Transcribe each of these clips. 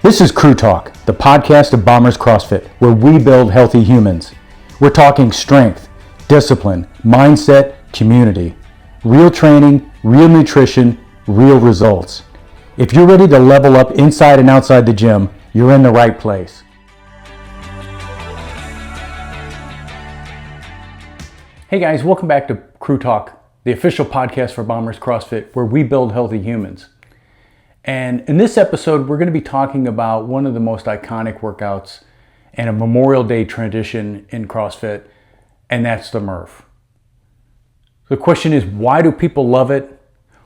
This is Crew Talk, the podcast of Bombers CrossFit, where we build healthy humans. We're talking strength, discipline, mindset, community, real training, real nutrition, real results. If you're ready to level up inside and outside the gym, you're in the right place. Hey guys, welcome back to Crew Talk, the official podcast for Bombers CrossFit, where we build healthy humans. And in this episode, we're going to be talking about one of the most iconic workouts and a Memorial Day tradition in CrossFit, and that's the Murph. The question is, why do people love it?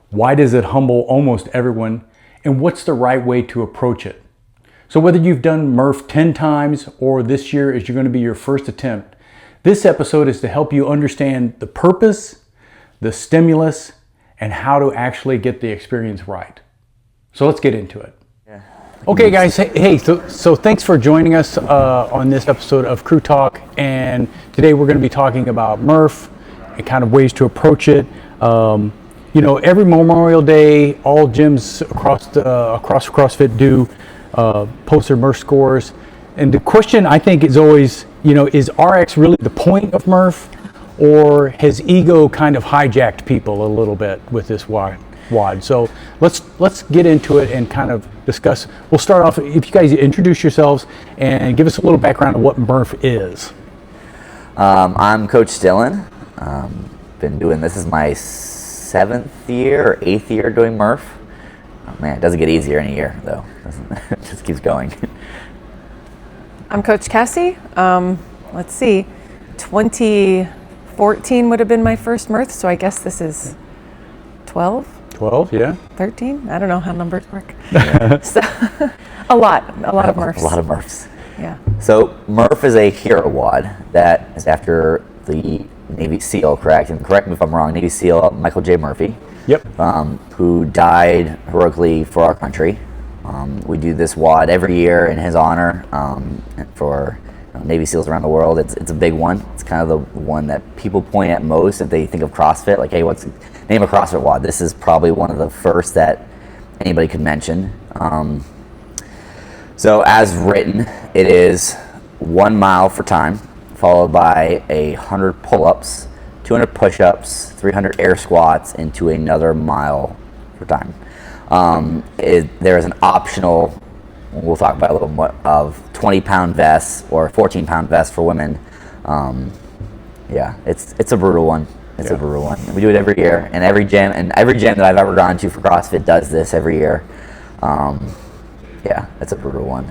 Why does it humble almost everyone? And what's the right way to approach it? So whether you've done Murph 10 times or this year is going to be your first attempt, this episode is to help you understand the purpose, the stimulus, and how to actually get the experience right. So let's get into it. Yeah. Okay guys, hey, so thanks for joining us on this episode of Crew Talk, and today we're going to be talking about Murph and kind of ways to approach it. Every Memorial Day, all gyms across CrossFit do post their Murph scores, and the question I think is always, is RX really the point of Murph, or has ego kind of hijacked people a little bit with this WOD? So let's get into it and kind of discuss. We'll start off, if you guys introduce yourselves and give us a little background of what Murph is. I'm Coach Dillon. Been doing this is my 7th year or 8th year doing Murph. Oh man, it doesn't get easier in a year though. It just keeps going. I'm Coach Cassie. Let's see, 2014 would have been my first Murph, so I guess this is 12, yeah. 13? I don't know how numbers work. Yeah. So, a lot of Murphs. A lot of Murphs. Yeah. So Murph is a hero WOD that is after the Navy SEAL, correct? And correct me if I'm wrong, Navy SEAL Michael J. Murphy. Yep. Who died heroically for our country. We do this WOD every year in his honor, for Navy SEALs around the world. It's a big one. It's kind of the one that people point at most if they think of CrossFit. Like, hey, what's the name of CrossFit WOD? This is probably one of the first that anybody could mention. So as written, it is 1 mile for time, followed by 100 pull-ups, 200 push-ups, 300 air squats into another mile for time. There is an optional, we'll talk about a little more, of 20-pound vests or 14-pound vests for women. It's a brutal one. It's a brutal one. We do it every year, and every gym that I've ever gone to for CrossFit does this every year. It's a brutal one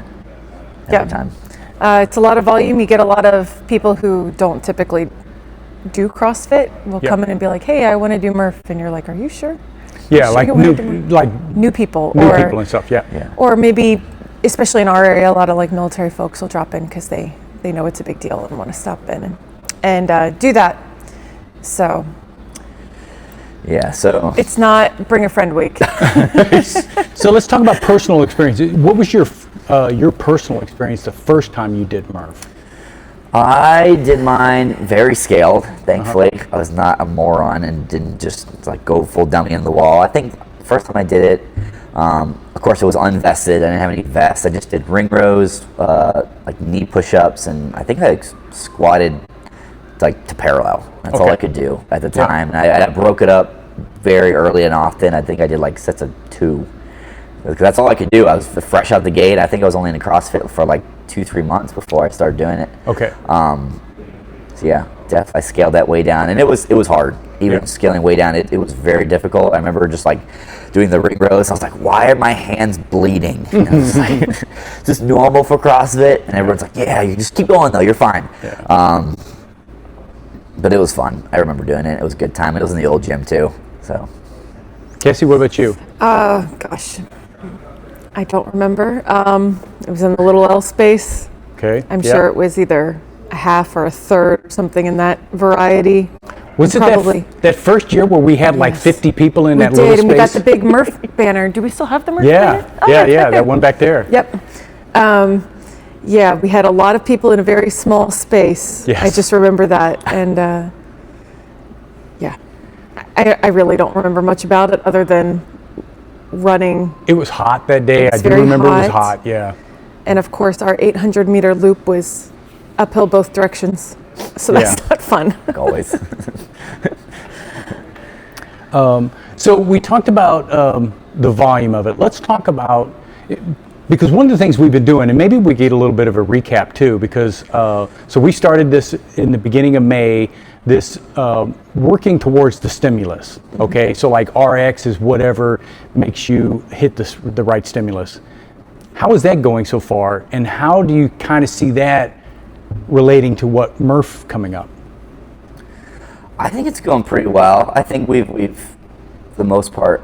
every time. It's a lot of volume. You get a lot of people who don't typically do CrossFit will come in and be like, hey, I want to do Murph, and you're like, are you sure? Yeah, sure like new people. New people and stuff, yeah. Or maybe, especially in our area, a lot of like military folks will drop in because they know it's a big deal and want to stop in and do that. So it's not bring a friend week. So let's talk about personal experience. What was your personal experience the first time you did Murph? I did mine very scaled, thankfully. I was not a moron and didn't just like go full dummy in the wall. I think the first time I did it, of course it was unvested. I didn't have any vests. I just did ring rows, like knee push-ups, and I think I squatted like to parallel. That's all I could do at the time. And I broke it up very early and often. I think I did like sets of 2. Because that's all I could do. I was fresh out the gate. I think I was only in CrossFit for like 2-3 months before I started doing it. Okay. I scaled that way down, and it was hard. Even scaling way down, it was very difficult. I remember just like doing the ring rows. I was like, why are my hands bleeding? And I was like, just normal for CrossFit, and everyone's like, yeah, you just keep going though, you're fine. Yeah. But it was fun. I remember doing it. It was a good time. It was in the old gym too. So, Cassie, what about you? Gosh, I don't remember. It was in the little L space. Okay. I'm sure it was either a half or a third or something in that variety. Was it that first year where we had like 50 people in that little space? And we got the big Murph banner. Do we still have the Murph banner? Yeah, that one back there. Yep. We had a lot of people in a very small space. Yes. I just remember that. And I really don't remember much about it other than running. It was hot that day. I do very remember it was hot. hot, yeah. And of course, our 800-meter loop was uphill both directions. So that's not fun. Like always. So we talked about the volume of it. Let's talk about, because one of the things we've been doing, and maybe we get a little bit of a recap too, because so we started this in the beginning of May, this working towards the stimulus, okay? So like RX is whatever makes you hit the right stimulus. How is that going so far, and how do you kind of see that relating to what Murph coming up? I think it's going pretty well. I think we've for the most part,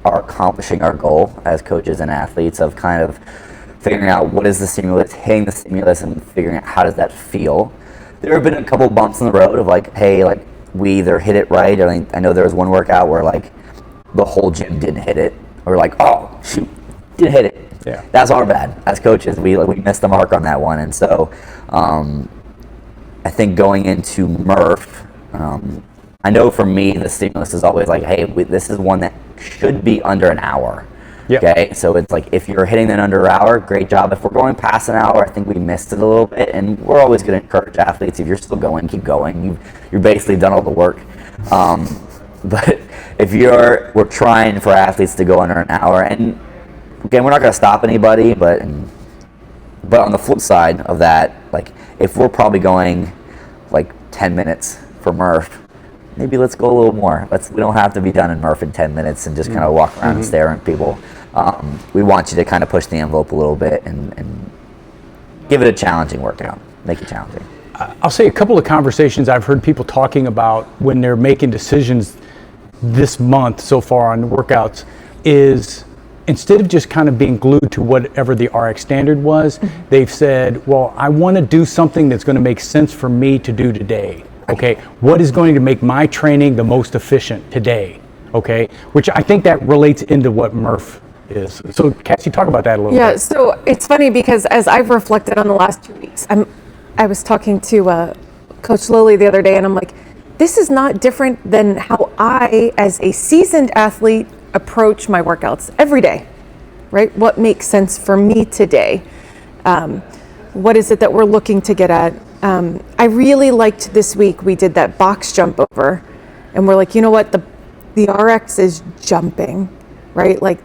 are accomplishing our goal as coaches and athletes of kind of figuring out what is the stimulus, hitting the stimulus, and figuring out how does that feel. There have been a couple bumps in the road of like, hey, like we either hit it right, or I know there was one workout where like the whole gym didn't hit it, or like, oh shoot, didn't hit it. Yeah, that's our bad as coaches. We missed the mark on that one, and so I think going into Murph, I know for me the stimulus is always like, hey, this is one that should be under an hour. Yep. Okay, so it's like if you're hitting that under an hour, great job. If we're going past an hour, I think we missed it a little bit, and we're always going to encourage athletes, if you're still going, keep going. You're basically done all the work. But if we're trying for athletes to go under an hour, and again, we're not going to stop anybody, but on the flip side of that, like if we're probably going like 10 minutes for Murph, maybe let's go a little more. We don't have to be done in Murph in 10 minutes and just kind of walk around and stare at people. We want you to kind of push the envelope a little bit and give it a challenging workout. Make it challenging. I'll say a couple of conversations I've heard people talking about when they're making decisions this month so far on workouts is instead of just kind of being glued to whatever the RX standard was, they've said, well, I want to do something that's going to make sense for me to do today. Okay, what is going to make my training the most efficient today? Okay, which I think that relates into what Murph is. So Cassie, talk about that a little bit. Yeah, so it's funny because as I've reflected on the last 2 weeks, I was talking to Coach Lily the other day, and I'm like, this is not different than how I, as a seasoned athlete, approach my workouts every day, right? What makes sense for me today? What is it that we're looking to get at? I really liked this week, we did that box jump over, and we're like, you know what, the RX is jumping, right? Like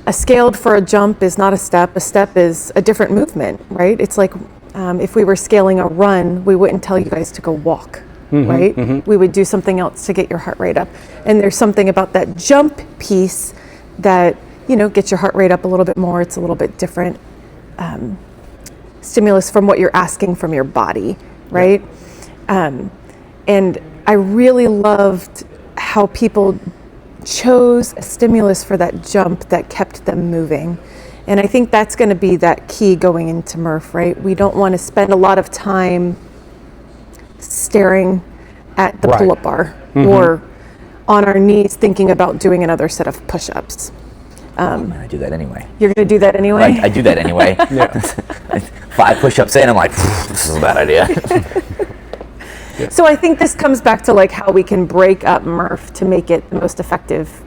a scaled for a jump is not a step is a different movement, right? It's like if we were scaling a run, we wouldn't tell you guys to go walk, right? We would do something else to get your heart rate up. And there's something about that jump piece that, gets your heart rate up a little bit more. It's a little bit different stimulus from what you're asking from your body, right? And I really loved how people chose a stimulus for that jump that kept them moving. And I think that's going to be that key going into Murph, right? We don't want to spend a lot of time staring at the pull-up bar or on our knees thinking about doing another set of push-ups. I do that anyway. You're going to do that anyway? I do that anyway. 5 push-ups in, I'm like, this is a bad idea. So I think this comes back to like how we can break up Murph to make it the most effective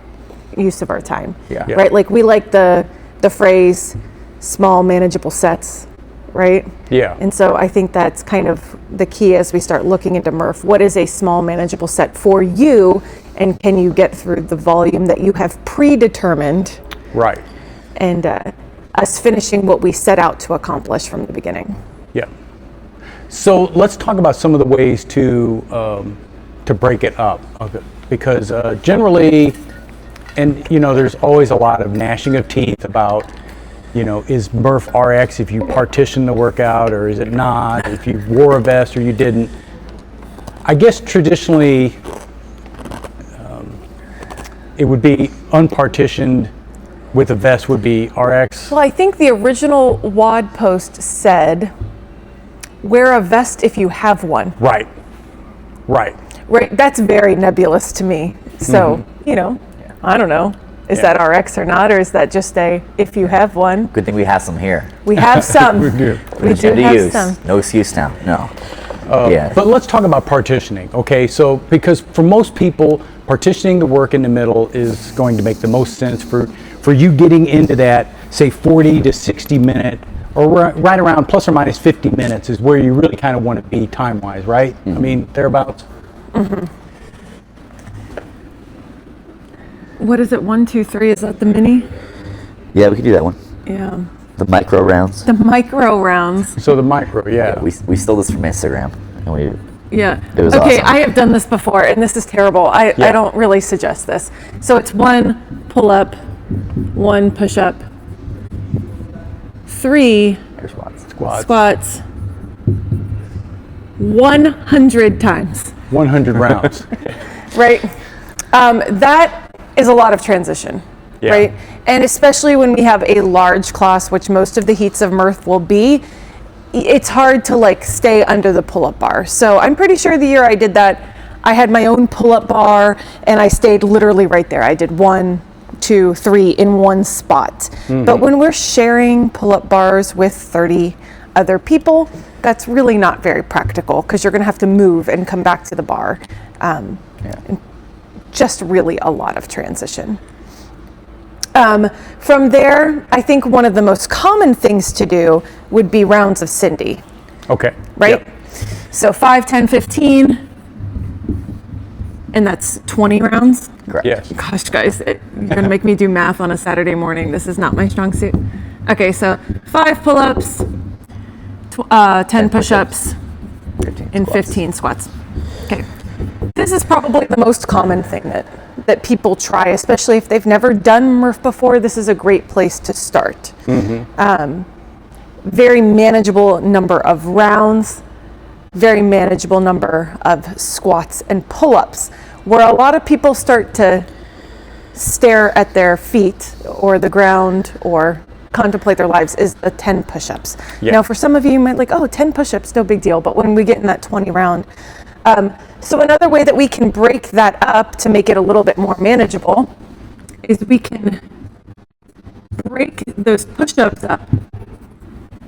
use of our time, right? Like we like the phrase small manageable sets, right? Yeah. And so I think that's kind of the key as we start looking into Murph. What is a small manageable set for you, and can you get through the volume that you have predetermined? Right. And us finishing what we set out to accomplish from the beginning. Yeah. So let's talk about some of the ways to break it up, because generally, and there's always a lot of gnashing of teeth about, is Murph RX if you partition the workout, or is it not? If you wore a vest or you didn't. I guess traditionally, it would be unpartitioned with a vest would be RX. Well, I think the original WOD post said, wear a vest if you have one. Right. That's very nebulous to me. So, I don't know. Is that RX or not, or is that just if you have one? Good thing we have some here. We have some. We do. We do have some. No excuse now. No. Yes. But let's talk about partitioning, okay? So, because for most people, partitioning the work in the middle is going to make the most sense for you getting into that, say, 40 to 60 minute, or right around plus or minus 50 minutes is where you really kind of want to be time-wise, right? I mean, thereabouts. What is it? 1, 2, 3? Is that the mini? Yeah, we could do that one. Yeah. The micro rounds. The micro rounds. So the micro, yeah. We stole this from Instagram. And Yeah. It was okay, awesome. I have done this before, and this is terrible. I don't really suggest this. So it's 1 pull-up, 1 push-up, 3 air squats. squats 100 times. 100 rounds. Right? That is a lot of transition, Yeah. right? And especially when we have a large class, which most of the heats of Murph will be, it's hard to like stay under the pull-up bar. So I'm pretty sure the year I did that, I had my own pull-up bar and I stayed literally right there. I did 1, 2, 3 in one spot. But when we're sharing pull-up bars with 30 other people, that's really not very practical because you're going to have to move and come back to the bar. And just really a lot of transition. From there, I think one of the most common things to do would be rounds of Cindy, Okay. right? Yep. So 5, 10, 15, and that's 20 rounds. Correct. Yes. Gosh, guys, you're gonna make me do math on a Saturday morning. This is not my strong suit. Okay, so 5 pull-ups, 10 push-ups, 15 and squats. 15 squats. Okay, this is probably the most common thing that people try, especially if they've never done Murph before. This is a great place to start. Very manageable number of rounds, very manageable number of squats and pull-ups. Where a lot of people start to stare at their feet or the ground or contemplate their lives is the 10 push-ups. Yeah. Now for some of you, you might like, oh, 10 push-ups, no big deal. But when we get in that 20 round, so another way that we can break that up to make it a little bit more manageable is we can break those push-ups up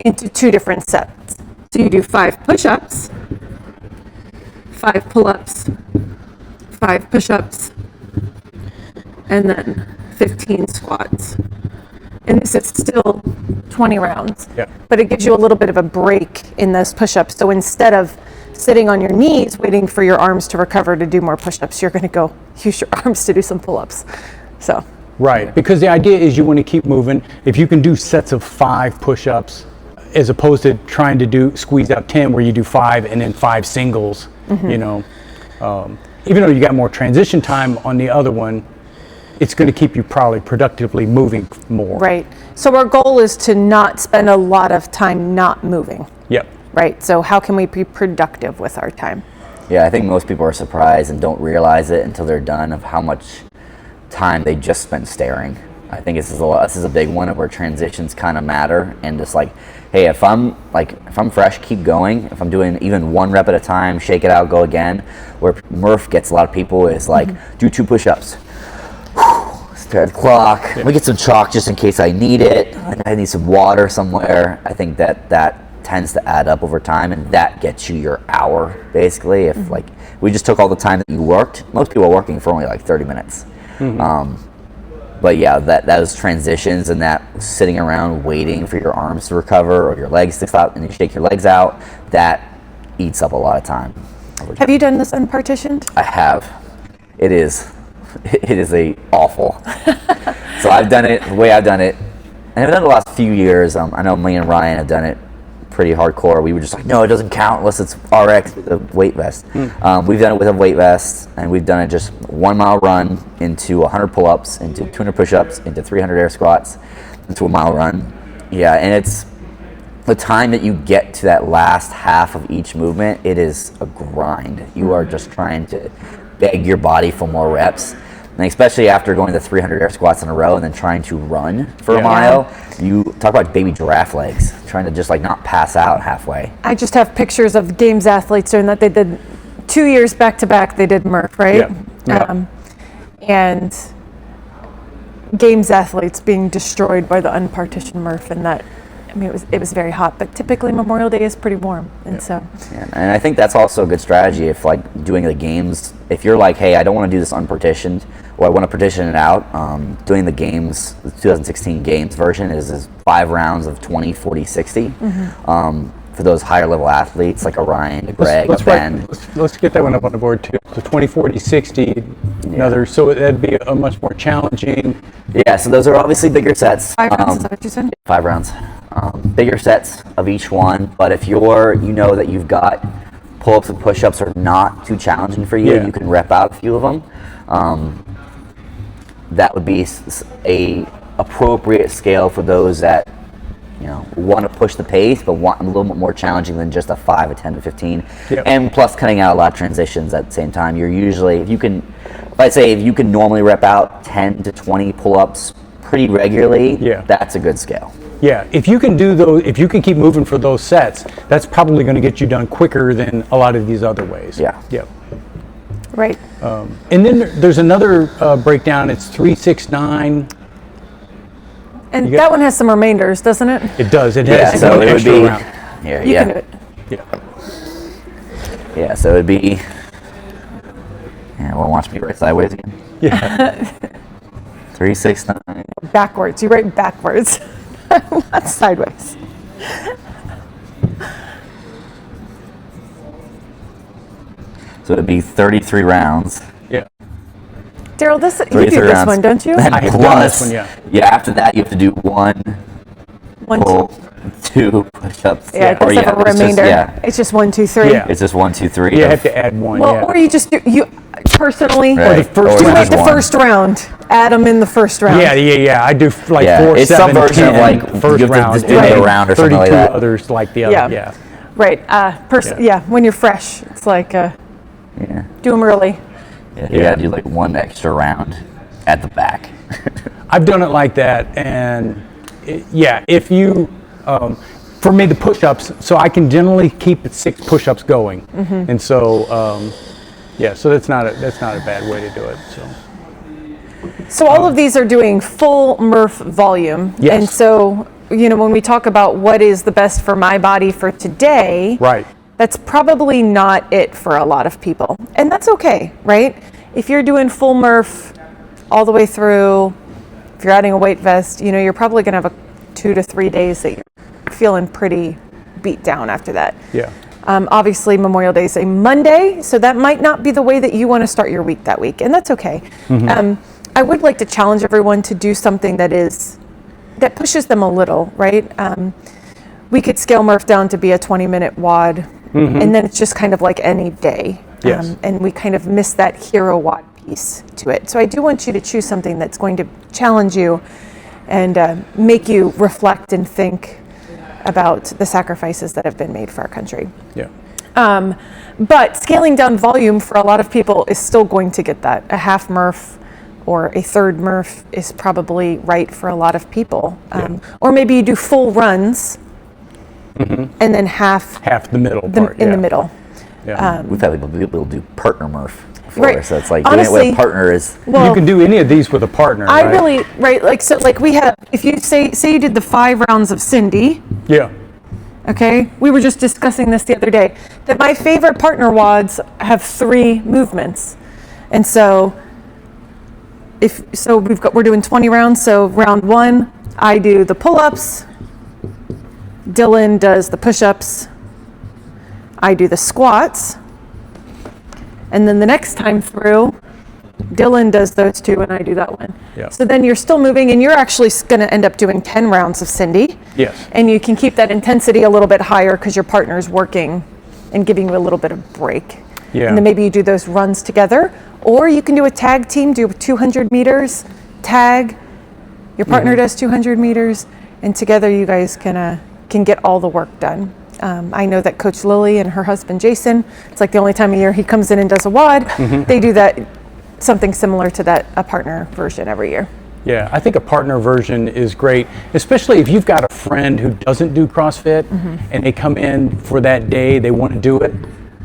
into 2 different sets. So you do 5 push-ups, 5 pull-ups, 5 push-ups, and then 15 squats. And this is still 20 rounds. Yeah. But it gives you a little bit of a break in those push-ups. So instead of sitting on your knees waiting for your arms to recover to do more push-ups, you're going to go use your arms to do some pull-ups. So Right, because the idea is you want to keep moving. If you can do sets of 5 push-ups, as opposed to trying to squeeze out 10 where you do 5 and then 5 singles, you know, even though you got more transition time on the other one, it's going to keep you probably productively moving more. right. So our goal is to not spend a lot of time not moving. Yep. Right. So how can we be productive with our time? Yeah, I think most people are surprised and don't realize it until they're done of how much time they just spent staring. I think this is a big one of where transitions kind of matter, and just like, hey, if I'm fresh, keep going. If I'm doing even 1 rep at a time, shake it out, go again. Where Murph gets a lot of people is like, do 2 push-ups. Stare at the clock. Let me get some chalk just in case I need it. I need some water somewhere. I think that tends to add up over time, and that gets you your hour basically. If like we just took all the time that you worked, most people are working for only like 30 minutes. But yeah, those transitions and that sitting around waiting for your arms to recover or your legs to stop and you shake your legs out, that eats up a lot of time. Have you done this unpartitioned? I have. It is awful. So I've done it the way I've done it, and I've done it the last few years. I know me and Ryan have done it pretty hardcore. We were just like, no, it doesn't count unless it's RX with a weight vest. We've done it with a weight vest, and we've done it just 1 mile run into 100 pull-ups, into 200 push-ups, into 300 air squats, into a mile run. Yeah, and it's the time that you get to that last half of each movement, it is a grind. You are just trying to beg your body for more reps. And especially after going to 300 air squats in a row and then trying to run for a mile, you talk about baby giraffe legs, trying to just like not pass out halfway. I just have pictures of games athletes doing that. They did 2 years back to back. They did Murph, right? Yeah. And games athletes being destroyed by the unpartitioned Murph, and that I mean, it was very hot, but typically Memorial Day is pretty warm, and so. Yeah, and I think that's also a good strategy if like doing the games. If you're like, hey, I don't want to do this unpartitioned, or I want to partition it out. Doing the games, the 2016 games version is 5 rounds of 20, 40, 60. For those higher level athletes like a Ryan, a Greg, a Ben. Let's get that one up on the board too. So 20, 40, 60, another. So that'd be a much more challenging. Yeah, so those are obviously bigger sets. 5 rounds, is that what you said? 5 rounds. Bigger sets of each one, but if you know that you've got pull-ups and push-ups are not too challenging for you, you can rep out a few of them. That would be a appropriate scale for those that want to push the pace, but want a little bit more challenging than just a 5, a 10 to 15. And plus cutting out a lot of transitions at the same time. You're usually, if you can normally rep out 10 to 20 pull-ups pretty regularly, that's a good scale. Yeah, if you can do those, if you can keep moving for those sets, that's probably going to get you done quicker than a lot of these other ways. Yeah. Right. And then there's another breakdown. It's 3, 6, 9. And that one has some remainders, doesn't it? It does. It has so one it would extra be round. here. You can do it. Yeah, so it'd be. Yeah, well, watch me write sideways again. Yeah. 3, 6, 9. Backwards. You write backwards, not sideways. So it'd be 33 rounds. Yeah. Daryl, you do this one, don't you? And I have plus, done this one, yeah. After that you have to do 1 pull, 2 push-ups. Yeah, it does have a remainder. It's just 1, 2, 3. Yeah. It's just 1, 2, 3. You have to add 1. Well, or you just do personally. Right. Or the first Do round. like the first round. Add them in the first round. Yeah. I do like 4, It's 7, some version 10, of like first you have to round, just do another round or something like 32 that. others like the other. Yeah. Right. When you're fresh, it's like do them early. Yeah, you gotta do like 1 extra round at the back. I've done it like that, and if you, for me, the push-ups, so I can generally keep 6 push-ups going, and so, so that's not a bad way to do it. So all of these are doing full Murph volume, Yes. and so when we talk about what is the best for my body for today, Right. that's probably not it for a lot of people, and that's okay, right? If you're doing full Murph all the way through, if you're adding a weight vest, you're probably going to have 2 to 3 days that you're feeling pretty beat down after that. Yeah. Obviously, Memorial Day is a Monday, so that might not be the way that you want to start your week that week, and that's okay. I would like to challenge everyone to do something that pushes them a little, right? We could scale Murph down to be a 20-minute WOD, and then it's just kind of like any day. Yes. And we kind of miss that hero WOD piece to it. So I do want you to choose something that's going to challenge you and make you reflect and think about the sacrifices that have been made for our country. Yeah. But scaling down volume for a lot of people is still going to get that. A half Murph or a third Murph is probably right for a lot of people. Or maybe you do full runs and then half the middle part. in the middle. Yeah. We've had people do partner Murph before, Right. so it's like Honestly, a partner is. Well, you can do any of these with a partner. I right? really, right, like we have, if you say you did the 5 rounds of Cindy, Yeah. okay, we were just discussing this the other day, that my favorite partner WODs have 3 movements. And so we're doing 20 rounds, so round 1, I do the pull-ups, Dylan does the push-ups, I do the squats, and then the next time through, Dylan does those 2 and I do that one. Yeah. So then you're still moving and you're actually going to end up doing 10 rounds of Cindy. Yes. And you can keep that intensity a little bit higher because your partner's working and giving you a little bit of break. Yeah. And then maybe you do those runs together, or you can do a tag team, do 200 meters, tag, your partner does 200 meters, and together you guys can get all the work done. I know that Coach Lily and her husband Jason, it's like the only time of year he comes in and does a WOD. They do that, something similar to that, a partner version every year. Yeah, I think a partner version is great, especially if you've got a friend who doesn't do CrossFit and they come in for that day, they want to do it.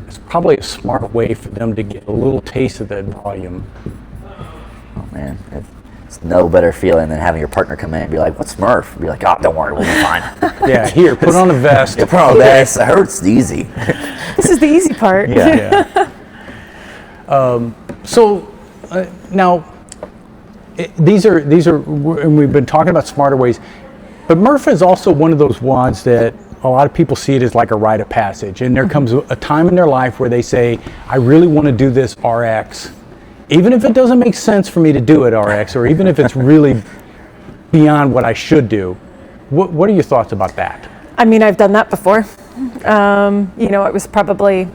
It's probably a smart way for them to get a little taste of that volume. Oh man, It's no better feeling than having your partner come in and be like, "What's Murph?" Be like, "Oh, don't worry, we'll be fine." Yeah, here, put on a vest. Yeah, put on a vest. It hurts easy. This is the easy part. Yeah. So now, these are, and we've been talking about smarter ways, but Murph is also one of those WODs that a lot of people see it as like a rite of passage. And there comes a time in their life where they say, I really want to do this RX, even if it doesn't make sense for me to do it RX, or even if it's really beyond what I should do. What are your thoughts about that? I mean, I've done that before. It was probably,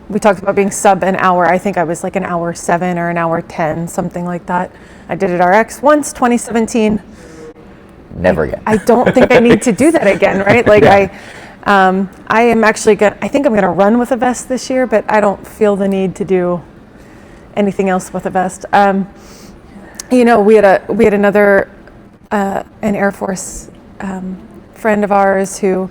we talked about being sub an hour. I think I was like an hour 7 or an hour 10, something like that. I did it RX once, 2017. Never again. I don't think I need to do that again, right? Like I am actually I think I'm going to run with a vest this year, but I don't feel the need to do anything else with a vest. We had another an Air Force friend of ours who,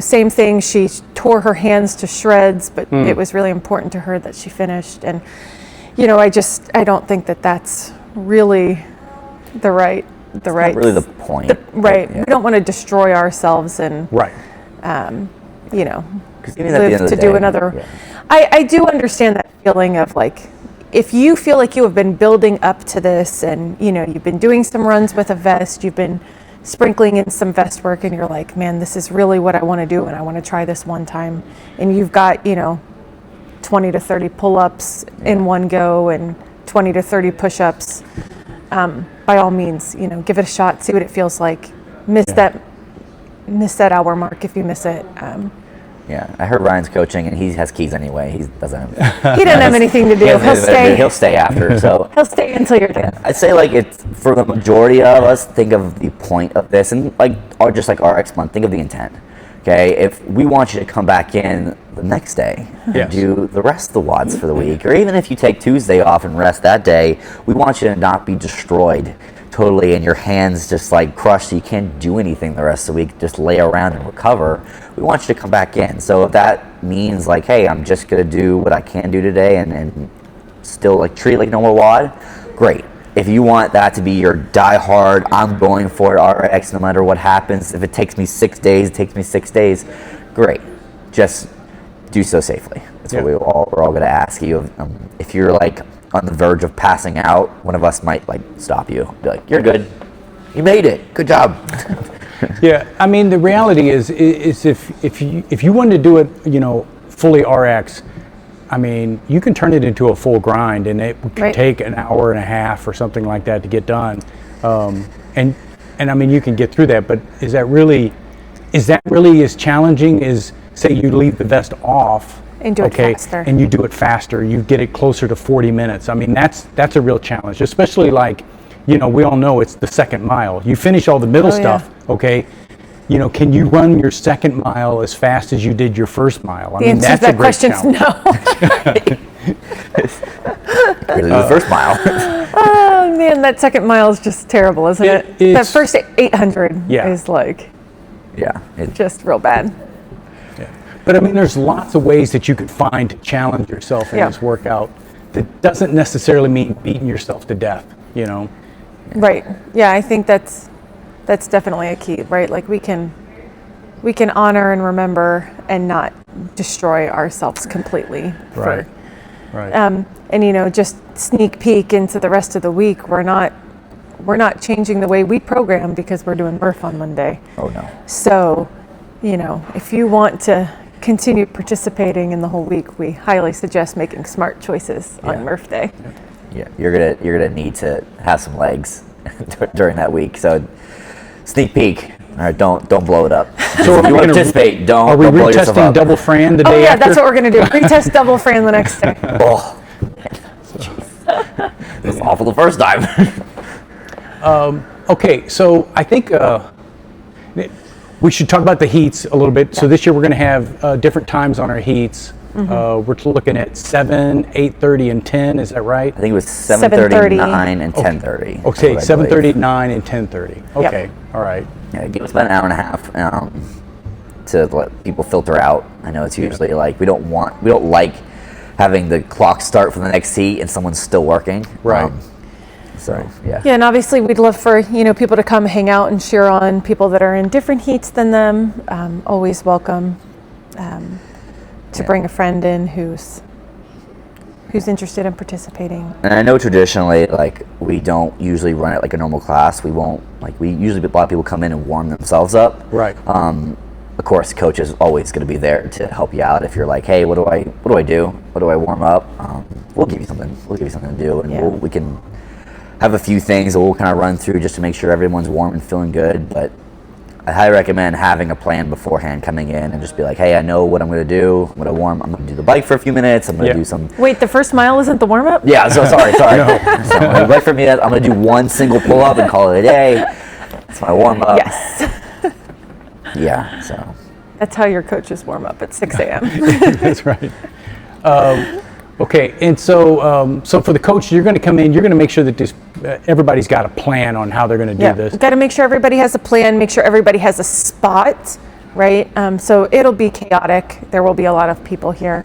same thing. She tore her hands to shreds, but it was really important to her that she finished. And I don't think that that's really the right. Not really the point. Right. Yeah. We don't want to destroy ourselves and Right. live to do another. Yeah. I do understand that feeling of like, if you feel like you have been building up to this and, you've been doing some runs with a vest, you've been sprinkling in some vest work and you're like, man, this is really what I want to do and I want to try this one time. And you've got, 20 to 30 pull-ups in one go and 20 to 30 push-ups. By all means, give it a shot, see what it feels like. Miss that hour mark if you miss it. Yeah, I heard Ryan's coaching, and he has keys anyway. He doesn't. He doesn't have anything to do. He'll stay. He'll stay after. So He'll stay until you're done. I'd say it's for the majority of us. Think of the point of this, and or just like RX month. Think of the intent. Okay, if we want you to come back in the next day and do the rest of the WODs for the week, or even if you take Tuesday off and rest that day, we want you to not be destroyed totally and your hands just crushed so you can't do anything the rest of the week, just lay around and recover. We want you to come back in. So if that means hey, I'm just going to do what I can do today and still treat it like normal WOD, great. If you want that to be your die hard, I'm going for it RX no matter what happens. If it takes me 6 days, it takes me 6 days. Great. Just do so safely. That's what we're all going to ask you. If you're on the verge of passing out, one of us might stop you. Be like, you're good. You made it. Good job. Yeah, I mean the reality is if you wanted to do it, fully RX, I mean, you can turn it into a full grind, and it can take an hour and a half or something like that to get done. And I mean, you can get through that. But is that really as challenging as say you leave the vest off and do it faster, and you do it faster? You get it closer to 40 minutes. I mean, that's a real challenge, especially we all know it's the second mile. You finish all the middle stuff, okay. Can you run your second mile as fast as you did your first mile? The answer to that question is no. The first mile. Oh man, that second mile is just terrible, isn't it? That first 800 is just real bad. Yeah. But I mean, there's lots of ways that you could find to challenge yourself in this workout. That doesn't necessarily mean beating yourself to death, Right. Yeah, I think that's definitely a key, right? We can honor and remember and not destroy ourselves completely. Right. And just sneak peek into the rest of the week. We're not changing the way we program because we're doing Murph on Monday. Oh no. So, if you want to continue participating in the whole week, we highly suggest making smart choices on Murph Day. Yeah, you're gonna need to have some legs during that week. So sneak peek. All right, don't blow it up. So if you want to participate, Are we retesting double Fran the day after? That's what we're gonna do. Retest double Fran the next day. Oh, it was awful the first time. Okay, so I think we should talk about the heats a little bit. So this year we're going to have different times on our heats. We're looking at 7, 8:30, and 10. Is that right? I think it was 7:30, 9, and 10:30. Okay, 7:30, 9, and 10:30. Okay, all right. Yeah, give us about an hour and a half to let people filter out. I know it's usually we don't like having the clock start for the next heat and someone's still working. Right. So, yeah. Yeah, and obviously we'd love for, people to come hang out and cheer on people that are in different heats than them. Always welcome to bring a friend in who's interested in participating. And I know traditionally, like, we don't usually run it like a normal class. We won't, like, a lot of people come in and warm themselves up. Right. Of course, the coach is always going to be there to help you out. If you're like, hey, what do I do? What do I warm up? We'll give you something. We'll give you something to do, and we can have a few things that we'll kind of run through just to make sure everyone's warm and feeling good. But I highly recommend having a plan beforehand, coming in and just be like, hey, I know what I'm going to do. I'm going to do the bike for a few minutes. I'm going to do some. Wait, the first mile isn't the warm up? Yeah, so sorry. No. So the bike for a minute. I'm going to do one single pull up and call it a day. That's my warm up. Yes. Yeah, so. That's how your coaches warm up at 6 a.m. That's right. Okay, and so for the coach, you're going to come in. You're going to make sure that everybody's got a plan on how they're going to do this. Got to make sure everybody has a plan. Make sure everybody has a spot, right? So it'll be chaotic. There will be a lot of people here,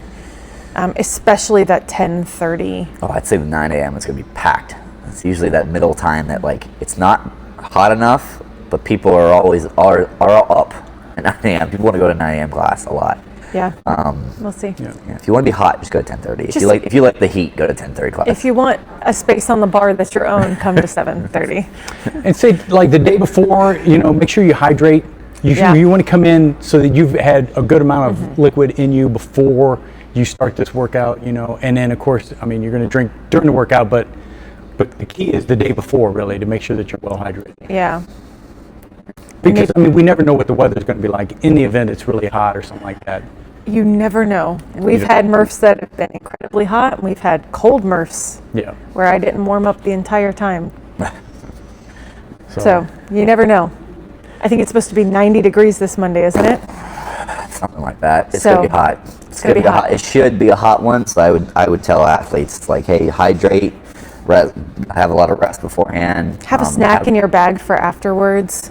especially that 10:30. Oh, I'd say the 9 a.m. is going to be packed. It's usually that middle time that, like, it's not hot enough, but people are always are up at 9 a.m. People want to go to 9 a.m. class a lot. Yeah. We'll see. Yeah. If you want to be hot, just go to 10:30. If you like the heat, go to 10:30 class. If you want a space on the bar that's your own, come to 7:30. And say, like, the day before, make sure you hydrate. You want to come in so that you've had a good amount of liquid in you before you start this workout, and then, of course, you're going to drink during the workout, but the key is the day before, really, to make sure that you're well hydrated. Yeah. Because, we never know what the weather's going to be like in the event it's really hot or something like that. You never know. We've had Murphs that have been incredibly hot, and we've had cold Murphs where I didn't warm up the entire time. So you never know. I think it's supposed to be 90 degrees this Monday, isn't it? Something like that. It's going to be hot. It's going to be hot. It should be a hot one, so I would tell athletes, like, hey, hydrate, rest, have a lot of rest beforehand. Have a snack in your bag for afterwards.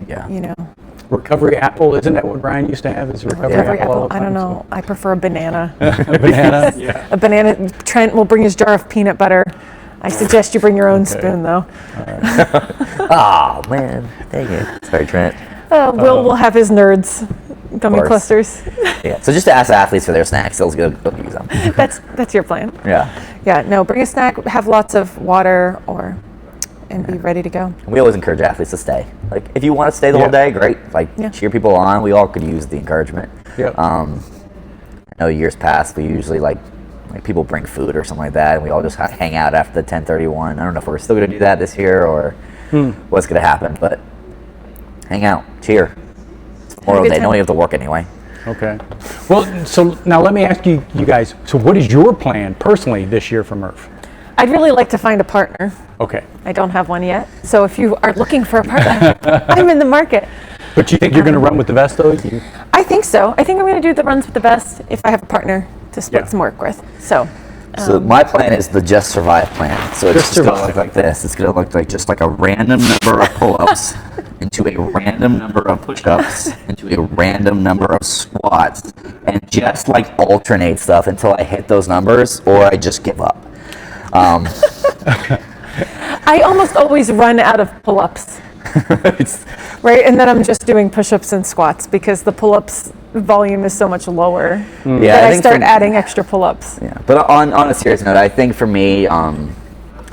Yeah. Recovery apple, isn't that what Brian used to have? Is recovery apple all the I time, don't know. I prefer a banana. A banana? Yeah. A banana. Trent will bring his jar of peanut butter. I suggest you bring your own spoon, though. Oh, man. Dang it. Sorry, Trent. Will have his nerds gummy clusters. Yeah. So just to ask athletes for their snacks, they'll use them. That's your plan. Yeah. Yeah. No, bring a snack. Have lots of water and be ready to go. We always encourage athletes to stay. Like, if you want to stay the whole day, great. Like, cheer people on. We all could use the encouragement. Yeah. I know years past, we usually like people bring food or something like that, and we all just hang out after the 10:31. I don't know if we're still going to do that this year or what's going to happen, but hang out, cheer. It's Memorial Day. Don't have to work anyway. Okay. Well, so now let me ask you guys. So, what is your plan personally this year for Murph? I'd really like to find a partner. Okay. I don't have one yet. So if you are looking for a partner, I'm in the market. But you think you're going to run with the best, though? I think so. I think I'm going to do the runs with the best if I have a partner to split some work with. So my plan is the Just Survive plan. So it's just going to look like this. It's going to look like just like a random number of pull-ups into a random number of push-ups into a random number of squats, and just like alternate stuff until I hit those numbers or I just give up. I almost always run out of pull-ups. Right, and then I'm just doing push-ups and squats because the pull-ups volume is so much lower that I start adding extra pull-ups. Yeah, but on a serious note, I think for me,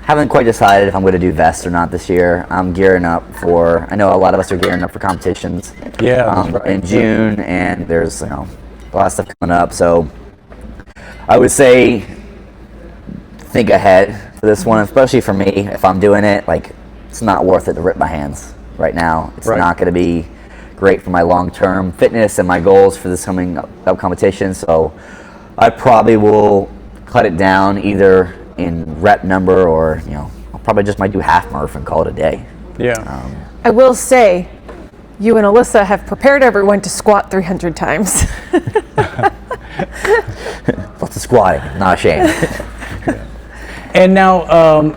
haven't quite decided if I'm going to do vests or not this year. I'm gearing up for. I know a lot of us are gearing up for competitions. In June, and there's a lot of stuff coming up. So I would say think ahead for this one, especially for me. If I'm doing it, like, it's not worth it to rip my hands right now. It's not going to be great for my long-term fitness and my goals for this coming up competition. So I probably will cut it down either in rep number or, I'll probably just might do half Murph and call it a day. Yeah. I will say, you and Alyssa have prepared everyone to squat 300 times. Lots of squatting, not ashamed. And now,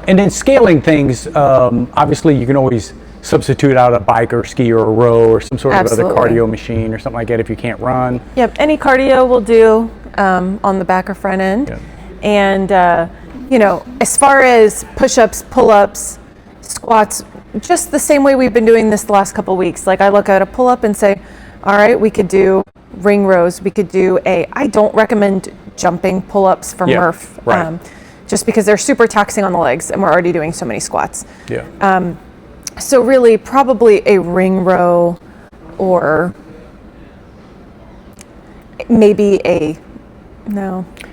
and then scaling things, obviously you can always substitute out a bike or ski or a row or some sort of other cardio machine or something like that if you can't run. Yep, any cardio will do on the back or front end. Yeah. And, as far as push-ups, pull-ups, squats just the same way we've been doing this the last couple of weeks. Like I look at a pull-up and say, all right, we could do ring rows. We could do I don't recommend jumping pull-ups for Murph, right. just because they're super taxing on the legs and we're already doing so many squats. Yeah. So really probably a ring row or maybe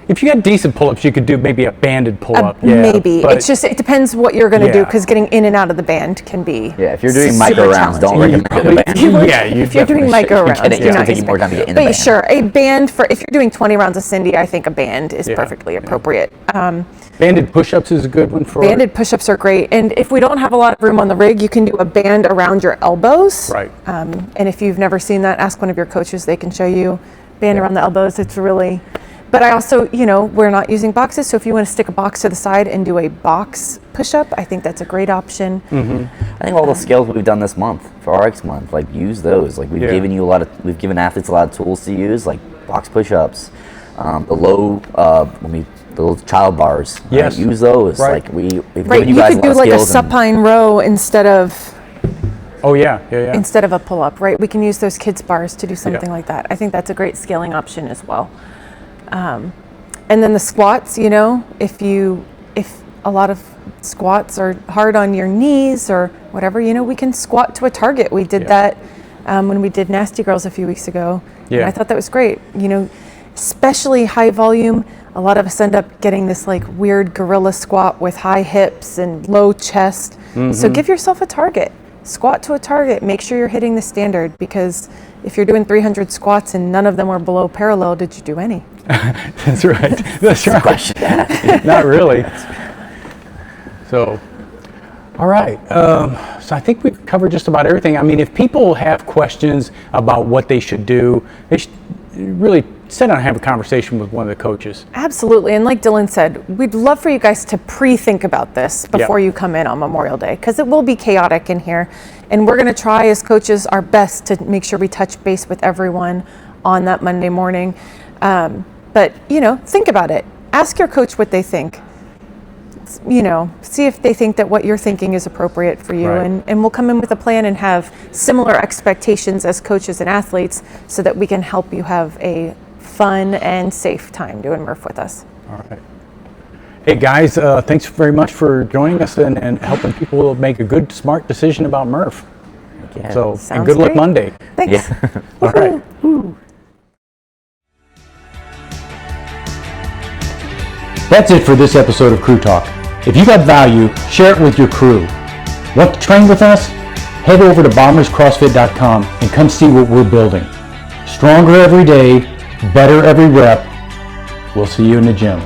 If you got decent pull-ups, you could do maybe a banded pull-up. maybe. But It depends what you're going to do, because getting in and out of the band can be If you're doing super micro rounds, don't challenging. recommend a band. If you're doing micro rounds, It's do gonna not take use you more time to get in the But band. sure, a band if you're doing 20 rounds of Cindy, I think a band is perfectly appropriate. Banded push-ups is a good one for Banded push-ups are great, and if we don't have a lot of room on the rig, you can do a band around your elbows. Right. And if you've never seen that, ask one of your coaches; they can show you band around the elbows. It's really. But I also, we're not using boxes, so if you want to stick a box to the side and do a box push-up, I think that's a great option. I think all the skills we've done this month for RX month, like use those. Like we've given athletes a lot of tools to use, like box push-ups, the little child bars. Yes. Use those. Right. Like we've Right, given you guys could a lot do of like a skills. supine row instead of Yeah. instead of a pull-up, right? We can use those kids bars to do something like that. I think that's a great scaling option as well. And then the squats, if a lot of squats are hard on your knees or whatever, we can squat to a target. We did that when we did Nasty Girls a few weeks ago. And I thought that was great. Especially high volume, a lot of us end up getting this like weird gorilla squat with high hips and low chest. So give yourself a target. Squat to a target. Make sure you're hitting the standard, because if you're doing 300 squats and none of them are below parallel, did you do any? That's right. That's right. Not really. So, all right. So I think we've covered just about everything. I mean, if people have questions about what they should do, they should really sit down and have a conversation with one of the coaches. Absolutely. And like Dylan said, we'd love for you guys to pre-think about this before you come in on Memorial Day, because it will be chaotic in here. And we're going to try as coaches our best to make sure we touch base with everyone on that Monday morning. But, think about it. Ask your coach what they think. See if they think that what you're thinking is appropriate for you. Right. And we'll come in with a plan and have similar expectations as coaches and athletes, so that we can help you have a fun and safe time doing Murph with us. All right. Hey guys, thanks very much for joining us and helping people make a good, smart decision about Murph. Yeah. So, Sounds and good luck great. Monday. Thanks. All right. That's it for this episode of Crew Talk. If you got value, share it with your crew. Want to train with us? Head over to bomberscrossfit.com and come see what we're building. Stronger every day, better every rep. We'll see you in the gym.